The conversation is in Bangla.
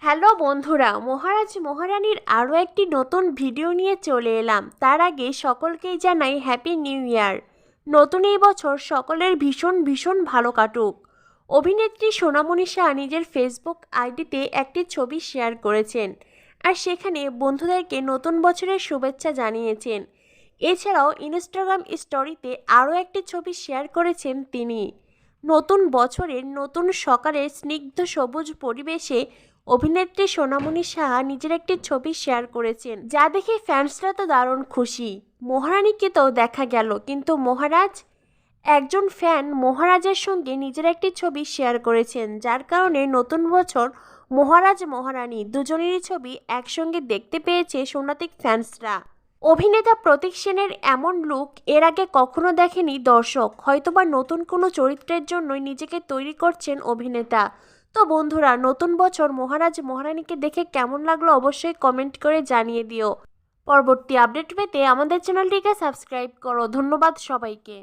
হ্যালো বন্ধুরা, মহারাজ মহারানীর আরও একটি নতুন ভিডিও নিয়ে চলে এলাম। তার আগে সকলকেই জানাই হ্যাপি নিউ ইয়ার। নতুন এই বছর সকলের ভীষণ ভীষণ ভালো কাটুক। অভিনেত্রী সোনামণি শাহ নিজের ফেসবুক আইডিতে একটি ছবি শেয়ার করেছেন, আর সেখানে বন্ধুদেরকে নতুন বছরের শুভেচ্ছা জানিয়েছেন। এছাড়াও ইনস্টাগ্রাম স্টোরিতে আরও একটি ছবি শেয়ার করেছেন তিনি। নতুন বছরের নতুন সকালের স্নিগ্ধ সবুজ পরিবেশে অভিনেত্রী সোনামণি সাহা নিজের একটি ছবি শেয়ার করেছেন, যা দেখে ফ্যান্সরা তো দারুণ খুশি। মহারানীকে তো দেখা গেল, কিন্তু একজন ফ্যান মহারাজের সঙ্গে নিজের একটি ছবি শেয়ার করেছেন, যার কারণে নতুন বছর মহারাজ মহারানী দুজনেরই ছবি একসঙ্গে দেখতে পেয়েছে সোনাতিক ফ্যান্সরা। অভিনেতা প্রতীক সেনের এমন লুক এর আগে কখনো দেখেনি দর্শক। হয়তোবা নতুন কোনো চরিত্রের জন্যই নিজেকে তৈরি করছেন অভিনেতা। তো বন্ধুরা, নতুন বছর মহারাজ মহারানীকে দেখে কেমন লাগলো অবশ্যই কমেন্ট করে জানিয়ে দিও। পরবর্তী আপডেট পেতে আমাদের চ্যানেলটিকে সাবস্ক্রাইব করো। ধন্যবাদ সবাইকে।